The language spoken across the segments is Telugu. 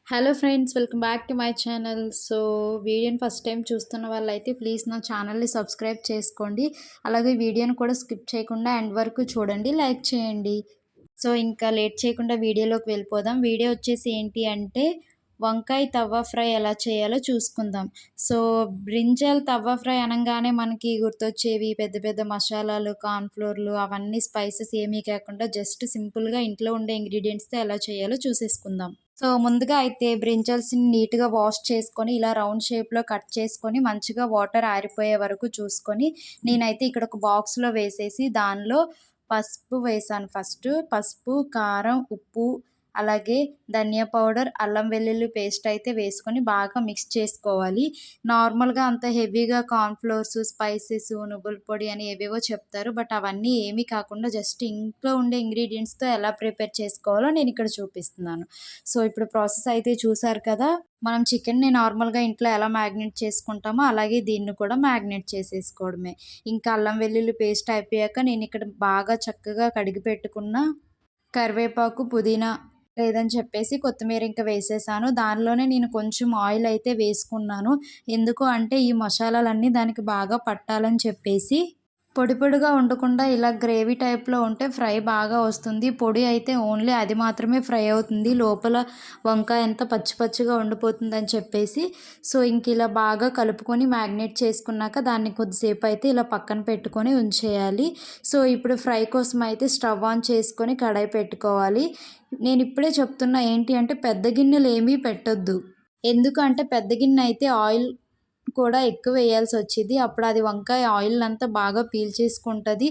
Hello friends, welcome back to my channel. వీడియోని ఫస్ట్ టైం చూస్తున్న వాళ్ళైతే ప్లీజ్ నా ఛానల్ని సబ్స్క్రైబ్ చేసుకోండి. అలాగే వీడియోని కూడా స్కిప్ చేయకుండా ఎండ్ వరకు చూడండి, లైక్ చేయండి. ఇంకా లేట్ చేయకుండా వీడియోలోకి వెళ్ళిపోదాం. వీడియో వచ్చేసి ఏంటి అంటే వంకాయ తవ్వ ఫ్రై ఎలా చేయాలో చూసుకుందాం. సో బ్రింజాల్ తవ్వ ఫ్రై అనంగానే మనకి గుర్తొచ్చేవి పెద్ద పెద్ద మసాలాలు, కార్న్‌ఫ్లోర్‌లు అవన్నీ స్పైసెస్ ఏమీ కాకుండా జస్ట్ సింపుల్‌గా ఇంట్లో ఉండే ఇంగ్రీడియెంట్స్‌తో ఎలా చేయాలో చూసేసుకుందాం. ముందుగా అయితే బ్రింజల్స్‌ని నీట్‌గా వాష్ చేసుకొని ఇలా రౌండ్ షేప్‌లో కట్ చేసుకొని మంచిగా వాటర్ ఆరిపోయే వరకు చూసుకొని నేనైతే ఇక్కడ ఒక బాక్స్‌లో వేసేసి దానిలో పసుపు వేశాను ఫస్టు. పసుపు, కారం, ఉప్పు, అలాగే ధనియా పౌడర్, అల్లం వెల్లుల్లి పేస్ట్ అయితే వేసుకొని బాగా మిక్స్ చేసుకోవాలి. నార్మల్‌గా అంత హెవీగా కార్న్‌ఫ్లోర్స్, స్పైసెస్, నువ్వుల పొడి అని ఏవేవో చెప్తారు. బట్ అవన్నీ ఏమీ కాకుండా జస్ట్ ఇంట్లో ఉండే ఇంగ్రీడియెంట్స్‌తో ఎలా ప్రిపేర్ చేసుకోవాలో నేనిక్కడ చూపిస్తున్నాను. ఇప్పుడు ప్రాసెస్ అయితే చూసారు కదా! మనం చికెన్‌ని నార్మల్‌గా ఇంట్లో ఎలా మ్యాగ్నేట్ చేసుకుంటామో అలాగే దీన్ని కూడా మ్యాగ్నేట్ చేసేసుకోవడమే. ఇంకా అల్లం వెల్లుల్లి పేస్ట్ అయిపోయాక నేనిక్కడ బాగా చక్కగా కడిగి పెట్టుకున్న కరివేపాకు, పుదీనా లేదని చెప్పేసి కొత్తిమీర ఇంక వేసేసాను. దానిలోనే నేను కొంచెం ఆయిల్ అయితే వేసుకున్నాను. ఎందుకు అంటే ఈ మసాలాలన్నీ దానికి బాగా పట్టాలని చెప్పేసి. పొడి పొడిగా ఉండకుండా ఇలా గ్రేవీ టైప్‌లో ఉంటే ఫ్రై బాగా వస్తుంది. పొడి అయితే ఓన్లీ అది మాత్రమే ఫ్రై అవుతుంది. లోపల వంకాయ అంతా పచ్చి పచ్చిగా ఉండిపోతుందని చెప్పేసి. ఇంకిలా బాగా కలుపుకొని మ్యాగ్నేట్ చేసుకున్నాక దాన్ని కొద్దిసేపు అయితే ఇలా పక్కన పెట్టుకొని ఉంచేయాలి. ఇప్పుడు ఫ్రై కోసం అయితే స్టవ్ ఆన్ చేసుకొని కడాయి పెట్టుకోవాలి. నేనిప్పుడే చెప్తున్నా ఏంటి అంటే పెద్ద గిన్నెలేమీ పెట్టొద్దు. ఎందుకు అంటే పెద్ద గిన్నె అయితే ఆయిల్ కూడా ఎక్కువ వేయాల్సొచ్చిద్ది. అప్పుడు అది వంకాయ ఆయిల్‌నంతా బాగా పీల్చేసుకుంటది.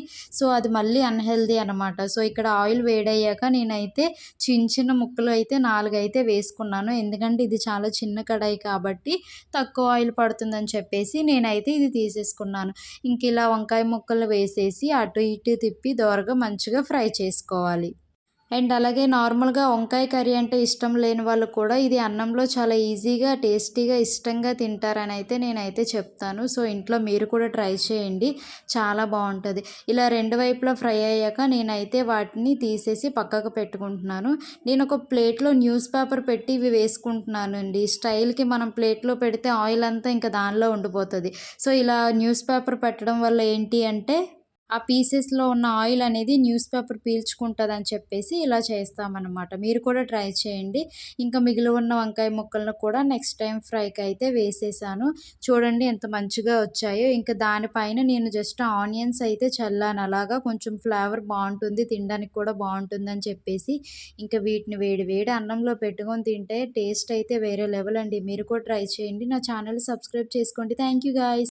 అది మళ్ళీ అన్‌హెల్తీ అనమాట. ఇక్కడ ఆయిల్ వేడయ్యాక నేనైతే చిన్న చిన్న ముక్కలు అయితే 4 అయితే వేసుకున్నాను. ఎందుకంటే ఇది చాలా చిన్న కడాయి కాబట్టి తక్కువ ఆయిల్ పడుతుందని చెప్పేసి నేనైతే ఇది తీసేసుకున్నాను. ఇలా వంకాయ ముక్కలు వేసేసి అటు ఇటు తిప్పి దోరగా మంచిగా ఫ్రై చేసుకోవాలి. అలాగే నార్మల్‌గా వంకాయ కర్రీ అంటే ఇష్టం లేని వాళ్ళు కూడా ఇది అన్నంలో చాలా ఈజీగా, టేస్టీగా, ఇష్టంగా తింటారనైతే నేనైతే చెప్తాను. ఇంట్లో మీరు కూడా ట్రై చేయండి. చాలా బావుంటది. ఇలా రెండు వైపులా ఫ్రై అయ్యాక నేనైతే వాటిని తీసేసి పక్కకు పెట్టుకుంటున్నాను. నేనొక ప్లేట్‌లో న్యూస్ పేపర్ పెట్టి ఇవి వేసుకుంటున్నానండి. స్టైల్‌కి మనం ప్లేట్‌లో పెడితే ఆయిల్ అంతా ఇంకా దానిలో ఉండిపోతది. ఇలా న్యూస్ పేపర్ పెట్టడం వల్ల ఏంటి అంటే ఆ పీసెస్‌లో ఉన్న ఆయిల్ అనేది న్యూస్ పేపర్ పీల్చుకుంటదని చెప్పేసి ఇలా చేస్తామనమాట. మీరు కూడా ట్రై చేయండి. ఇంకా మిగిలి ఉన్న వంకాయ ముక్కలను కూడా నెక్స్ట్ టైమ్ ఫ్రైకైతే వేసేసాను. చూడండి ఎంత మంచిగా వచ్చాయో. ఇంకా దానిపైన నేను జస్ట్ ఆనియన్స్ అయితే చల్లాను. అలాగా కొంచెం ఫ్లేవర్ బావుంటుంది. తినడానికి కూడా బావుంటుందని చెప్పేసి. ఇంకా వీటిని వేడి వేడి అన్నంలో పెట్టుకొని తింటే టేస్ట్ అయితే వేరే లెవెల్ అండి. మీరు కూడా ట్రై చేయండి. నా ఛానల్ సబ్స్క్రైబ్ చేసుకోండి. Thank you guys.